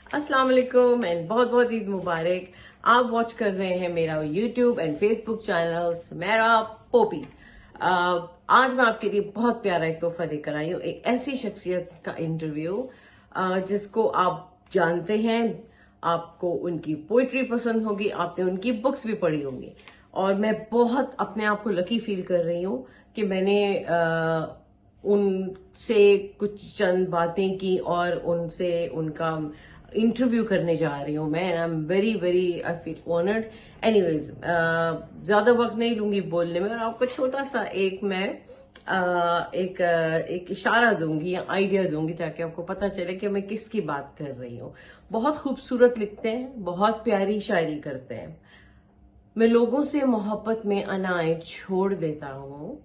अस्सलाम वालेकुम एंड बहुत बहुत ईद मुबारक। आप वॉच कर रहे हैं मेरा यूट्यूब एंड फेसबुक चैनल्स मेरा पोपी। आज मैं आपके लिए बहुत प्यारा एक तोहफा लेकर आई हूँ, एक ऐसी शख्सियत का इंटरव्यू जिसको आप जानते हैं, आपको उनकी पोइट्री पसंद होगी, आपने उनकी बुक्स भी पढ़ी होंगी। और मैं बहुत अपने आप को लकी फील कर रही हूँ कि मैंने उनसे कुछ चंद बातें की और उनसे उनका इंटरव्यू करने जा रही हूँ मैं। I am very very I feel honoured. Anyways, ज्यादा वक्त नहीं लूंगी बोलने में और आपको छोटा सा एक मैं एक इशारा दूंगी या आइडिया दूंगी ताकि आपको पता चले कि मैं किसकी बात कर रही हूँ। बहुत खूबसूरत लिखते हैं, बहुत प्यारी शायरी करते हैं। मैं लोगों से मोहब्बत में अनाएं छोड़ देता हूँ,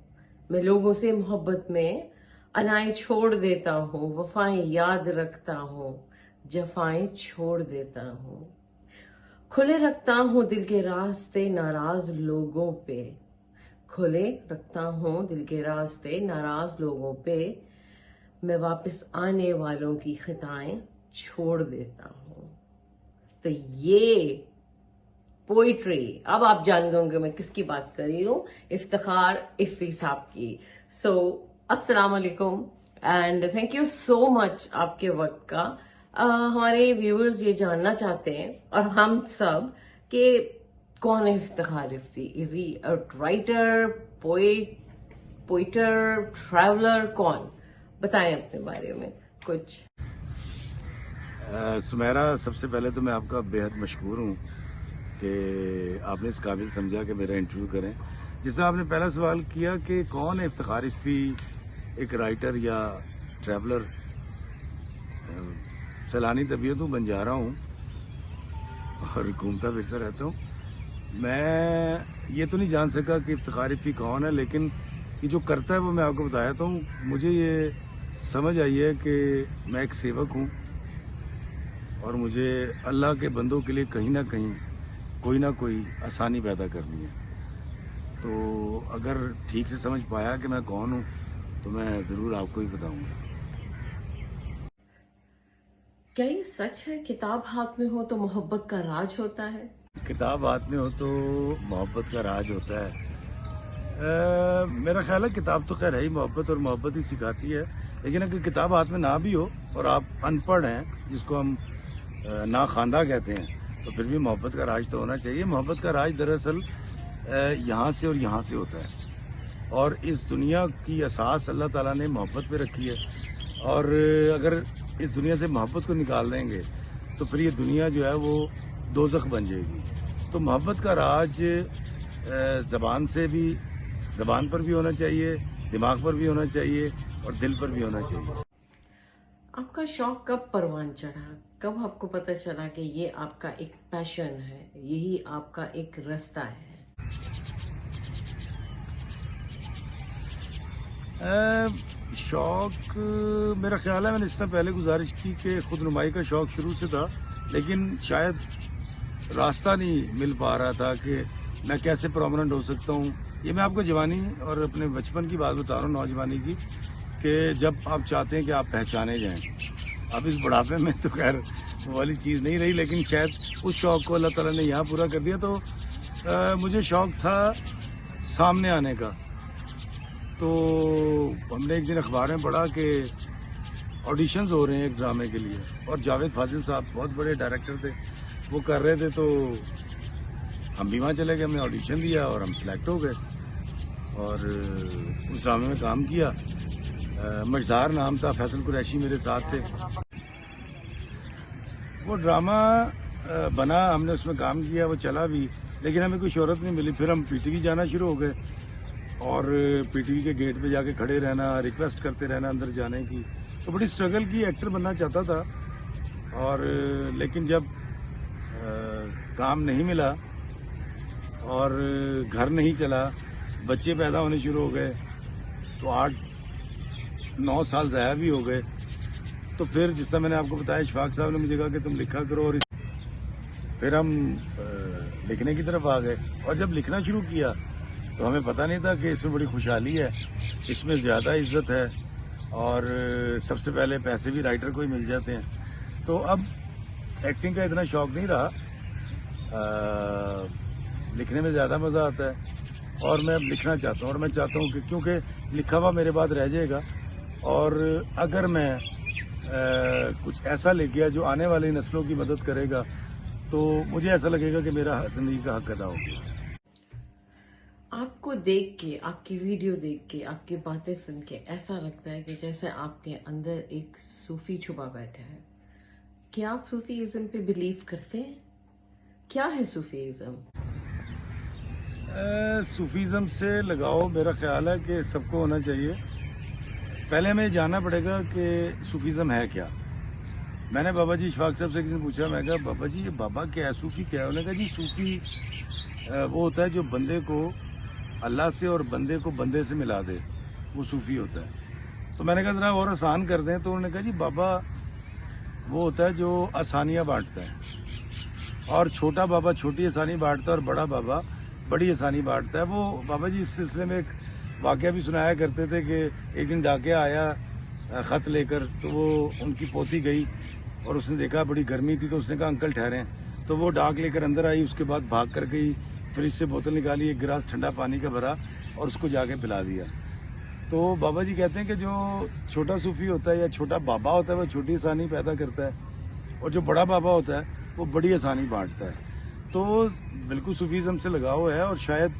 मैं लोगों से मोहब्बत में अनाएं छोड़ देता हूँ, वफाएं याद रखता हूँ, जफाएं छोड़ देता हूँ। खुले रखता हूँ दिल के रास्ते नाराज लोगों पे, खुले रखता हूँ दिल के रास्ते नाराज लोगों पे, मैं वापस आने वालों की खताएं छोड़ देता हूँ। तो ये पोइट्री, अब आप जान गए होंगे मैं किसकी बात कर रही हूँ, इफ्तिखार इफ़ी साहब की। सो अस्सलाम वालेकुम and thank you so much आपके वक्त का। हमारे व्यूअर्स ये जानना चाहते हैं और हम सब कि कौन है Iftikhar Iffi. Is he a writer, poet, poeter, traveller, कौन? बताएं अपने बारे में कुछ। सुमेरा, सबसे पहले तो मैं आपका बेहद मशहूर हूँ कि आपने इस काबिल समझा कि मेरा इंटरव्यू करें। जिसमें आपने पहला सवाल किया कि कौन है इफ्तिखार इफ़ी, एक राइटर या ट्रैवलर। सैलानी तबीयत हूँ, बंजारा हूँ और घूमता फिरता रहता हूँ। मैं ये तो नहीं जान सका कि इफ्तिखार इफ़ी कौन है, लेकिन ये जो करता है वो मैं आपको बताया हूँ। मुझे ये समझ आई है कि मैं एक सेवक हूँ और मुझे अल्लाह के बंदों के लिए कहीं ना कहीं कोई ना कोई आसानी पैदा करनी है। तो अगर ठीक से समझ पाया कि मैं कौन हूँ तो मैं ज़रूर आपको ही बताऊंगा। क्या ये सच है किताब हाथ में हो तो मोहब्बत का राज होता है? किताब हाथ में हो तो मोहब्बत का राज होता है। मेरा ख्याल है किताब तो खैर है ही मोहब्बत, और मोहब्बत ही सिखाती है। लेकिन अगर किताब हाथ में ना भी हो और आप अनपढ़ हैं, जिसको हम ना खानदा कहते हैं, तो फिर भी मोहब्बत का राज तो होना चाहिए। मोहब्बत का राज दरअसल यहाँ से और यहाँ से होता है, और इस दुनिया की असास अल्लाह ताला ने मोहब्बत पे रखी है। और अगर इस दुनिया से मोहब्बत को निकाल देंगे तो फिर ये दुनिया जो है वो दोज़ख बन जाएगी। तो मोहब्बत का राज ज़बान पर भी होना चाहिए, दिमाग पर भी होना चाहिए और दिल पर भी होना चाहिए। आपका शौक कब परवान चढ़ा? कब आपको पता चला कि ये आपका एक पैशन है, यही आपका एक रास्ता है? शौक, मेरा ख्याल है मैंने इससे पहले गुजारिश की कि खुद नुमाई का शौक शुरू से था, लेकिन शायद रास्ता नहीं मिल पा रहा था कि मैं कैसे परमानेंट हो सकता हूँ। ये मैं आपको जवानी और अपने बचपन की बात बता रहा हूँ, नौजवानी की, कि जब आप चाहते हैं कि आप पहचाने जाएं। अब इस बुढ़ापे में तो खैर वो वाली चीज़ नहीं रही, लेकिन शायद उस शौक को अल्लाह ताला ने यहाँ पूरा कर दिया। तो मुझे शौक था सामने आने का। तो हमने एक दिन अखबार में पढ़ा कि ऑडिशंस हो रहे हैं एक ड्रामे के लिए, और जावेद फाजिल साहब बहुत बड़े डायरेक्टर थे, वो कर रहे थे। तो हम भी वहाँ चले गए, हमने ऑडिशन दिया और हम सिलेक्ट हो गए और उस ड्रामे में काम किया। मझधार नाम था, फैसल कुरैशी मेरे साथ थे। वो ड्रामा बना, हमने उसमें काम किया, वो चला भी, लेकिन हमें कोई शोहरत नहीं मिली। फिर हम पीटीवी जाना शुरू हो गए और पीटीवी के गेट पे जाके खड़े रहना, रिक्वेस्ट करते रहना अंदर जाने की। तो बड़ी स्ट्रगल की, एक्टर बनना चाहता था, और लेकिन जब काम नहीं मिला और घर नहीं चला, बच्चे पैदा होने शुरू हो गए, तो 8-9 साल ज़ाया भी हो गए। तो फिर जिस तरह मैंने आपको बताया, इशफाक साहब ने मुझे कहा कि तुम लिखा करो, और फिर हम लिखने की तरफ आ गए। और जब लिखना शुरू किया तो हमें पता नहीं था कि इसमें बड़ी खुशहाली है, इसमें ज़्यादा इज्जत है, और सबसे पहले पैसे भी राइटर को ही मिल जाते हैं। तो अब एक्टिंग का इतना शौक नहीं रहा। लिखने में ज़्यादा मज़ा आता है और मैं अब लिखना चाहता हूँ, और मैं चाहता हूँ कि क्योंकि लिखा हुआ मेरे बाद रह जाएगा, और अगर मैं कुछ ऐसा लिख गया जो आने वाली नस्लों की मदद करेगा तो मुझे ऐसा लगेगा कि मेरा ज़िंदगी का हक अदा हो गया। आपको देख के, आपकी वीडियो देख के, आपकी बातें सुन के ऐसा लगता है कि जैसे आपके अंदर एक सूफी छुपा बैठा है। क्या आप सूफीज़म पे बिलीव करते हैं? क्या है सूफीज़म? सूफीज़म से लगाव मेरा ख्याल है कि सबको होना चाहिए। पहले हमें जानना पड़ेगा कि सूफीज़म है क्या। मैंने बाबा जी इशफाक साहब से किसी ने पूछा, मैं कहा बाबा जी ये बाबा क्या है, सूफी क्या है? उन्होंने कहा जी सूफी वो होता है जो बंदे को अल्लाह से और बंदे को बंदे से मिला दे, वो सूफी होता है। तो मैंने कहा ज़रा और आसान कर दें, तो उन्होंने कहा जी बाबा वो होता है जो आसानियाँ बांटता है, और छोटा बाबा छोटी आसानी बांटता है और बड़ा बाबा बड़ी आसानी बांटता है। वो बाबा जी इस सिलसिले में एक वाक़या भी सुनाया करते थे कि एक दिन डाकिया आया ख़त लेकर, तो वो उनकी पोती गई और उसने देखा बड़ी गर्मी थी, तो उसने कहा अंकल ठहरें। तो वो डाक लेकर अंदर आई, उसके बाद भाग कर गई, फ्रिज से बोतल निकाली, एक गिलास ठंडा पानी का भरा और उसको जाके पिला दिया। तो बाबा जी कहते हैं कि जो छोटा सूफी होता है या छोटा बाबा होता है वो छोटी आसानी पैदा करता है, और जो बड़ा बाबा होता है वो बड़ी आसानी बांटता है। तो बिल्कुल सूफीज़म से लगाव है, और शायद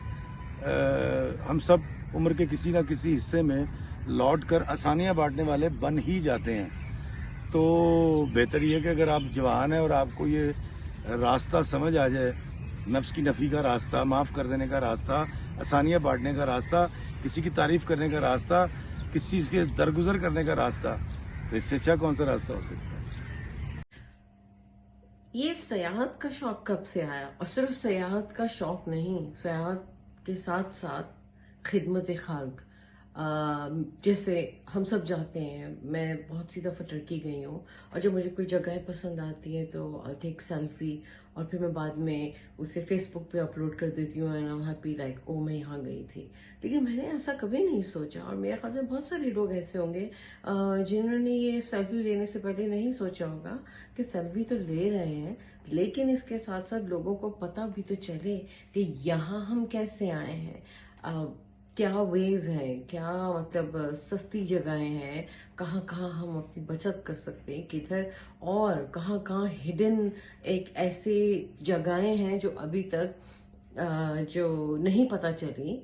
हम सब उम्र के किसी न किसी हिस्से में लौट कर आसानियाँ बांटने वाले बन ही जाते हैं। तो बेहतर ये है कि अगर आप जवान हैं और आपको ये रास्ता समझ आ जाए, नफ्स की नफ़ी का रास्ता, माफ़ कर देने का रास्ता, आसानियाँ बांटने का रास्ता, किसी की तारीफ़ करने का रास्ता, किसी चीज़ के दरगुजर करने का रास्ता, तो इससे अच्छा कौन सा रास्ता हो सकता है। ये सयाहत का शौक कब से आया? और सिर्फ सयाहत का शौक नहीं, सयाहत के साथ साथ खिदमत खाक। जैसे हम सब जाते हैं, मैं बहुत सी दफ़ा टर्की गई हूँ, और जब मुझे कोई जगह पसंद आती है तो आई टेक सेल्फी, और फिर मैं बाद में उसे फेसबुक पे अपलोड कर देती हूँ, and I am happy like oh मैं यहाँ गई थी। लेकिन मैंने ऐसा कभी नहीं सोचा, और मेरे ख्याल से बहुत सारे लोग ऐसे होंगे जिन्होंने ये सेल्फी लेने से पहले नहीं सोचा होगा कि सेल्फी तो ले रहे हैं, लेकिन इसके साथ साथ लोगों को पता भी तो चले कि यहाँ हम कैसे आए हैं, क्या वेज हैं, क्या मतलब सस्ती जगहें हैं, कहाँ कहाँ हम अपनी बचत कर सकते हैं किधर, और कहाँ कहाँ हिडन एक ऐसे जगहें हैं जो अभी तक जो नहीं पता चली।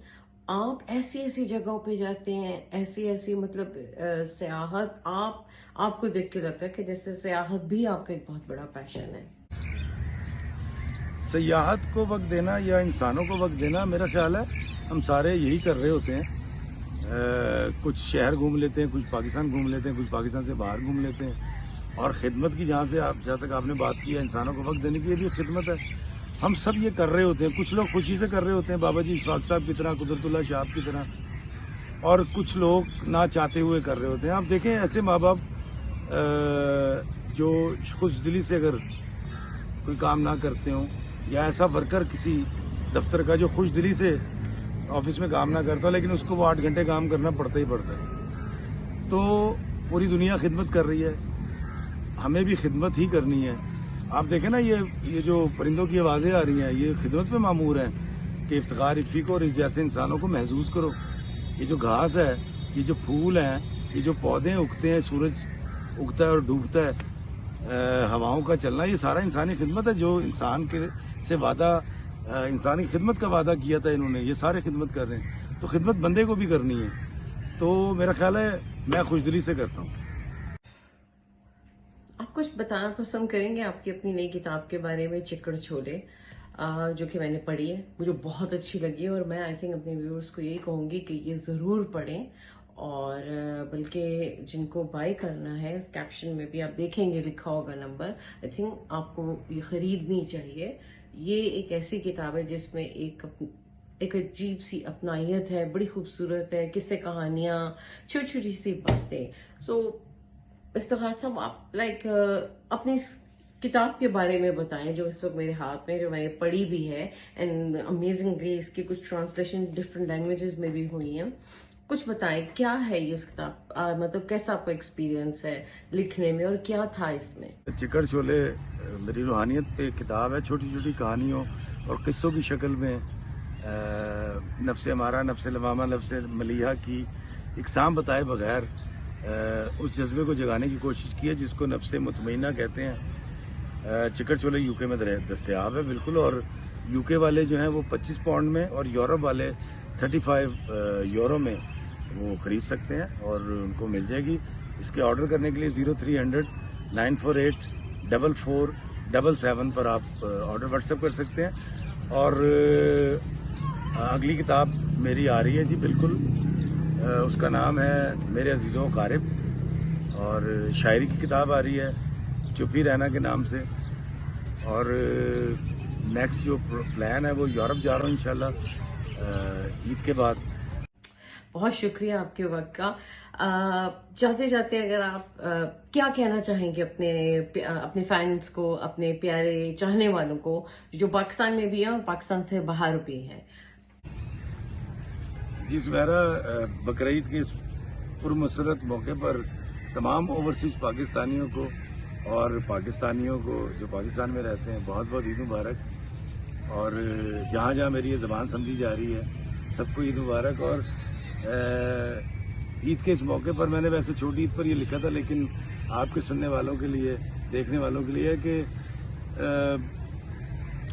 आप ऐसी ऐसी जगहों पे जाते हैं, ऐसी ऐसी मतलब सयाहत, आपको देख के लगता है कि जैसे सयाहत भी आपका एक बहुत बड़ा पैशन है। सयाहत को वक्त देना या इंसानों को वक्त देना, मेरा ख्याल है हम सारे यही कर रहे होते हैं। कुछ शहर घूम लेते हैं, कुछ पाकिस्तान घूम लेते हैं, कुछ पाकिस्तान से बाहर घूम लेते हैं। और खिदमत की जहाँ तक आपने बात की है, इंसानों को वक्त देने की, ये भी खिदमत है। हम सब ये कर रहे होते हैं। कुछ लोग खुशी से कर रहे होते हैं, बाबा जी इशफाक साहब की तरह, कुदरतुल्लाह शाह की तरह, और कुछ लोग ना चाहते हुए कर रहे होते हैं। आप देखें ऐसे माँ बाप जो खुश दिली से अगर कोई काम ना करते हों, या ऐसा वर्कर किसी दफ्तर का जो खुश दिली से ऑफिस में काम ना करता, लेकिन उसको वो 8 घंटे काम करना पड़ता ही पड़ता है। तो पूरी दुनिया खिदमत कर रही है, हमें भी खिदमत ही करनी है। आप देखें ना, ये जो परिंदों की आवाज़ें आ रही हैं, ये खिदमत पे मामूर हैं कि इफ्तिखार इफ़ी और इस जैसे इंसानों को महसूस करो। ये जो घास है, ये जो फूल हैं, ये जो पौधे उगते हैं, सूरज उगता है और डूबता है, हवाओं का चलना, ये सारा इंसानी खिदमत है। जो इंसान के से वादा, इंसानी खिदमत का वादा किया था इन्होंने, ये सारे खिदमत कर रहे हैं। तो खिदमत बंदे को भी करनी है। तो मेरा ख्याल है मैं खुशदिली से करता हूँ। आप कुछ बताना पसंद करेंगे आपकी अपनी नई किताब के बारे में, चिकड़ छोले, जो कि मैंने पढ़ी है, मुझे बहुत अच्छी लगी, और मैं आई थिंक अपने व्यूअर्स को यही कहूँगी कि ये ज़रूर पढ़ें। और बल्कि जिनको बाय करना है, इस कैप्शन में भी आप देखेंगे लिखा होगा नंबर, आई थिंक आपको ये खरीदनी चाहिए। ये एक ऐसी किताब है जिसमें एक अजीब सी अपनायत है, बड़ी खूबसूरत है, किस्से कहानियाँ, छोटी छोटी सी बातें। सो इफ्तिखार साहब, आप लाइक अपनी किताब के बारे में बताएं जो इस वक्त मेरे हाथ में, जो मैंने पढ़ी भी है, एंड अमेजिंगली इसकी कुछ ट्रांसलेशन डिफरेंट लैंग्वेजेस में भी हुई हैं। کچھ بتائیں کیا ہے یہ کتاب، مطلب کیسا آپ کا ایکسپیرینس ہے لکھنے میں اور کیا تھا اس میں؟ چکر شولے میری روحانیت پہ کتاب ہے، چھوٹی چھوٹی کہانیوں اور قصوں کی شکل میں نفس ہمارا، نفس لوامہ، نفس ملیحہ کی اقسام بتائے بغیر اس جذبے کو جگانے کی کوشش کی ہے جس کو نفس مطمئنہ کہتے ہیں۔ چکر چولے یو کے میں دستیاب ہے بالکل، اور یو کے والے جو ہیں وہ 25 پاؤنڈ میں اور یورپ والے 35 یورو میں وہ خرید سکتے ہیں اور ان کو مل جائے گی۔ اس کے آرڈر کرنے کے لیے 0300 948 4477 پر آپ آرڈر واٹس ایپ کر سکتے ہیں۔ اور اگلی کتاب میری آ رہی ہے جی بالکل، اس کا نام ہے میرے عزیزوں اقارب، اور شاعری کی کتاب آ رہی ہے چپ ہی رہنا کے نام سے۔ اور نیکسٹ جو پلان ہے وہ یورپ جا رہا ہوں انشاءاللہ عید کے بعد۔ بہت شکریہ آپ کے وقت کا۔ جاتے جاتے اگر آپ کیا کہنا چاہیں گے اپنے فینس کو، اپنے پیارے چاہنے والوں کو جو پاکستان میں بھی ہیں اور پاکستان سے باہر بھی ہیں؟ جی سمیرا، بقرعید کے اس پرمسرت موقع پر تمام اوورسیز پاکستانیوں کو اور پاکستانیوں کو جو پاکستان میں رہتے ہیں بہت بہت عید مبارک، اور جہاں جہاں میری یہ زبان سمجھی جا رہی ہے سب کو عید مبارک۔ اور عید کے اس موقع پر میں نے ویسے چھوٹی عید پر یہ لکھا تھا، لیکن آپ کے سننے والوں کے لیے، دیکھنے والوں کے لیے کہ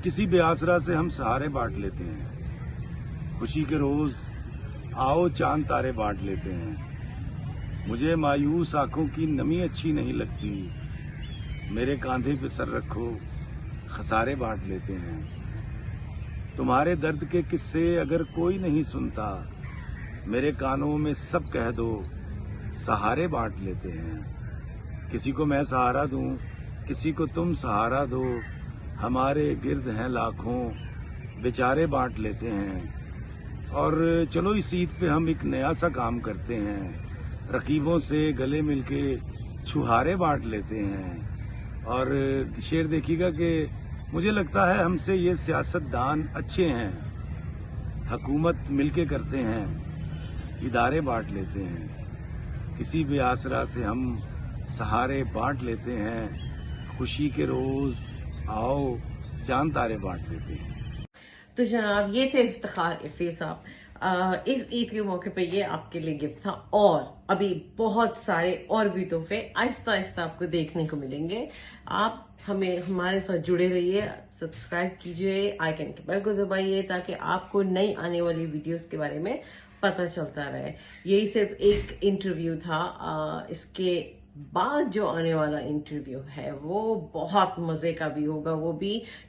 کسی بے آسرا سے ہم سہارے بانٹ لیتے ہیں، خوشی کے روز آؤ چاند تارے بانٹ لیتے ہیں، مجھے مایوس آنکھوں کی نمی اچھی نہیں لگتی، میرے کاندھے پہ سر رکھو خسارے بانٹ لیتے ہیں، تمہارے درد کے قصے اگر کوئی نہیں سنتا، میرے کانوں میں سب کہہ دو سہارے بانٹ لیتے ہیں، کسی کو میں سہارا دوں کسی کو تم سہارا دو، ہمارے گرد ہیں لاکھوں بیچارے بانٹ لیتے ہیں۔ اور چلو اس عید پہ ہم ایک نیا سا کام کرتے ہیں، رقیبوں سے گلے مل کے چھہارے بانٹ لیتے ہیں۔ اور شعر دیکھیے گا کہ مجھے لگتا ہے ہم سے یہ سیاست دان اچھے ہیں، حکومت مل کے کرتے ہیں، ادارے بانٹ لیتے ہیں، کسی بے آسرا سے ہم سہارے بانٹ لیتے ہیں، خوشی کے روز آؤ چاند تارے بانٹ لیتے ہیں۔ تو جناب یہ تھے افتخار افیہ صاحب، اس عید کے موقع پہ یہ آپ کے لیے گفٹ تھا، اور ابھی بہت سارے اور بھی تحفے آہستہ آہستہ آپ کو دیکھنے کو ملیں گے۔ آپ ہمارے ساتھ جڑے رہیے، سبسکرائب کیجئے، آئیکن کے بیل کو دبائیے تاکہ آپ کو نئی آنے والی ویڈیوز کے بارے میں پتہ چلتا رہے۔ یہی صرف ایک انٹرویو تھا، اس کے بعد جو آنے والا انٹرویو ہے وہ بہت مزے کا بھی ہوگا،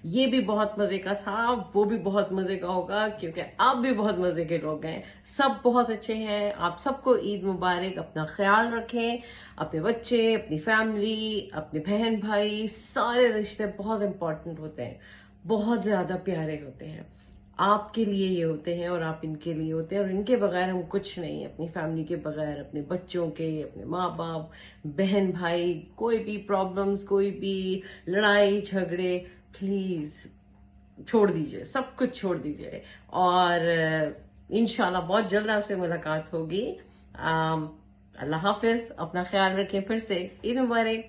یہ بھی بہت مزے کا تھا، وہ بھی بہت مزے کا ہوگا، کیونکہ آپ بھی بہت مزے کے لوگ ہیں، سب بہت اچھے ہیں۔ آپ سب کو عید مبارک، اپنا خیال رکھیں، اپنے بچے، اپنی فیملی، اپنے بہن بھائی، سارے رشتے بہت امپورٹنٹ ہوتے ہیں، بہت زیادہ پیارے ہوتے ہیں، آپ کے لیے یہ ہوتے ہیں اور آپ ان کے لیے ہوتے ہیں، اور ان کے بغیر ہم کچھ نہیں، اپنی فیملی کے بغیر، اپنے بچوں کے، اپنے ماں باپ، بہن بھائی، کوئی بھی پرابلمز، کوئی بھی لڑائی جھگڑے، پلیز چھوڑ دیجئے، سب کچھ چھوڑ دیجئے، اور انشاءاللہ بہت جلد آپ سے ملاقات ہوگی۔ اللہ حافظ، اپنا خیال رکھیں، پھر سے عید مبارک۔